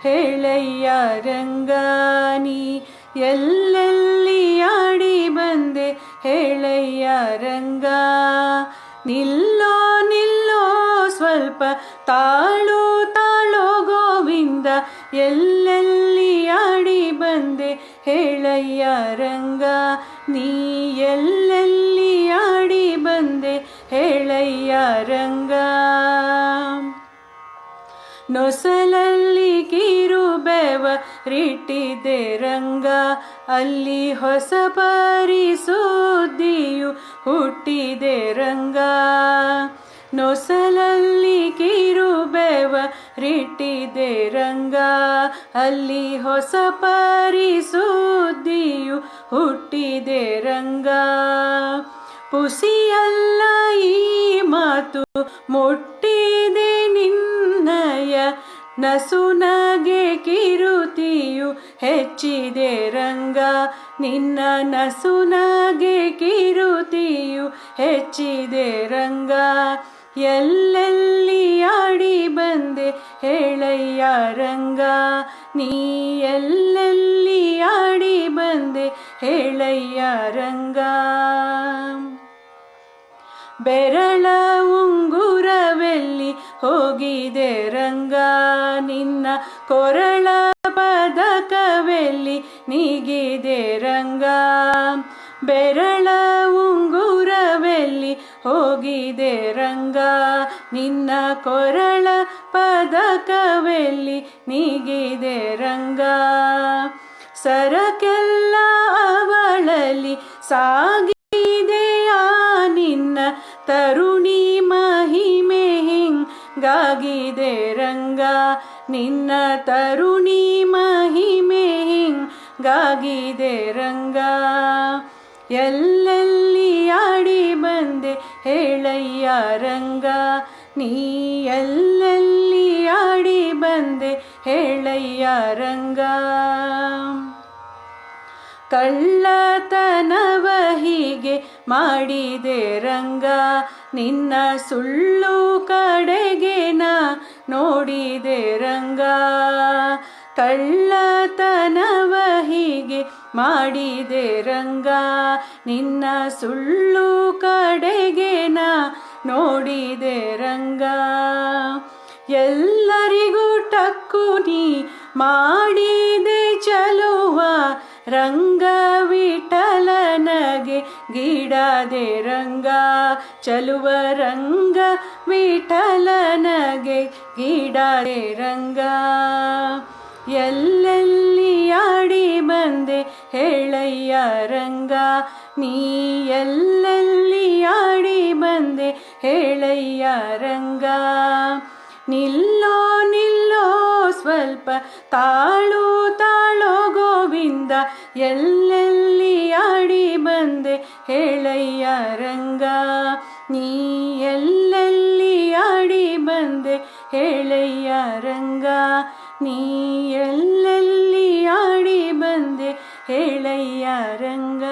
ಹೇಳಯ್ಯ ರಂಗ ನೀ ಎಲ್ಲೆಲ್ಲಿ ಆಡಿ ಬಂದೆ ಹೇಳಯ್ಯ ರಂಗ. ನಿಲ್ಲೋ ನಿಲ್ಲೋ ಸ್ವಲ್ಪ ತಾಳು ತಾಳೋ ಗೋವಿಂದ ಎಲ್ಲೆಲ್ಲಿ ಆಡಿ ಬಂದೆ ಹೇಳಯ್ಯ ರಂಗ. ನೀ ಎಲ್ಲೆಲ್ಲಿ ಆಡಿ ಬಂದೆ ಹೇಳಯ್ಯ ರಂಗ. ನೊಸಲಲ್ಲಿ ಕಿರುಬೆವರಿಟ್ಟಿದೆ ರಂಗ ಅಲ್ಲಿ ಹೊಸ ಪರಿಸುದ್ದಿಯು ಹುಟ್ಟಿದೆ ರಂಗ. ನೊಸಲಲ್ಲಿ ಕಿರುಬೆವರಿಟ್ಟಿದೆ ರಂಗ ಅಲ್ಲಿ ಹೊಸ ಪರಿಸುದ್ದಿಯು ಹುಟ್ಟಿದೆ ರಂಗ. ಪುಸಿಯಲ್ಲ ಈ ಮಾತು ಮುಟ್ಟಿದೆ ನಿನ್ನಯ ನಸುನಗೆ ಕಿರುತಿಯು ಹೆಚ್ಚಿದೆ ರಂಗ. ನಿನ್ನ ನಸುನಗೆ ಕಿರುತಿಯು ಹೆಚ್ಚಿದೆ ರಂಗ. ಎಲ್ಲೆಲ್ಲಿ ಆಡಿ ಬಂದೆ ಹೇಳಯ್ಯ ರಂಗ. ನೀ ಎಲ್ಲೆಲ್ಲಿ ಆಡಿ ಬಂದೆ ಹೇಳಯ್ಯ ರಂಗ. ಬೆರಳ ಉಂಗುರವೆಲ್ಲಿ ಹೋಗಿದೆ ರಂಗ ನಿನ್ನ ಕೊರಳ ಪದಕವೆಲ್ಲಿ ನೀಗಿದೆ ರಂಗ. ಬೆರಳ ಉಂಗುರವೆಲ್ಲಿ ಹೋಗಿದೆ ರಂಗ ನಿನ್ನ ಕೊರಳ ಪದಕವೆಲ್ಲಿ ನೀಗಿದೆ ರಂಗ. ಸರಕೆಲ್ಲ ಅವಳಲ್ಲಿ ಸಾಗಿದೆಯಾ ನಿನ್ನ ತರುಣಿ ಮಹಿಮೆ ಹಿಂಗಾಗಿದೆ ರಂಗ. ನಿನ್ನ ತರುಣಿ ಮಹಿಮೆ ಹಿಂಗಾಗಿದೆ ರಂಗ. ಎಲ್ಲೆಲ್ಲಿ ಆಡಿ ಬಂದೆ ಹೇಳಯ್ಯ ರಂಗ. ನೀ ಎಲ್ಲೆಲ್ಲಿ ಆಡಿ ಬಂದೆ ಹೇಳಯ್ಯ ರಂಗ. ಕಳ್ಳತನವ ಹೀಗೆ ಮಾಡಿದೆ ರಂಗ ನಿನ್ನ ಸುಳ್ಳು ಕಡೆಗೆ ನಾ ನೋಡಿದೆ ರಂಗ. ಕಳ್ಳತನವ ಹೀಗೆ ಮಾಡಿದೆ ರಂಗ ನಿನ್ನ ಸುಳ್ಳು ಕಡೆಗೆ ನಾ ನೋಡಿದೆ ರಂಗ. ಎಲ್ಲರಿಗೂ ಟಕ್ಕು ನೀ ಮಾಡಿದೆ ಚಲುವ ರಂಗ ವಿಠಲನಗೆ ಗೀಡಾದೆ ರಂಗ. ಚಲುವ ರಂಗ ವಿಠಲನಗೆ ಗೀಡಾದೆ ರಂಗ. ಎಲ್ಲೆಲ್ಲಿ ಆಡಿ ಬಂದೆ ಹೇಳಯ್ಯ ರಂಗ. ನೀ ಎಲ್ಲೆಲ್ಲಿ ಆಡಿ ಬಂದೆ ಹೇಳಯ್ಯ ರಂಗ. ನಿಲ್ಲೋ ನಿಲ್ಲೋ ಸ್ವಲ್ಪ ತಾಳು ತಾಳೋ ಗೋವಿಂದ ಎಲ್ಲೆಲ್ಲಿ ಆಡಿ ಬಂದೆ ಹೇಳಯ್ಯ ರಂಗ. ನೀ ಎಲ್ಲೆಲ್ಲಿ ಆಡಿ ಬಂದೆ ಹೇಳಯ್ಯ ರಂಗ. ನೀ ಎಲ್ಲೆಲ್ಲಿ ಆಡಿ ಬಂದೆ ಹೇಳಯ್ಯ ರಂಗ.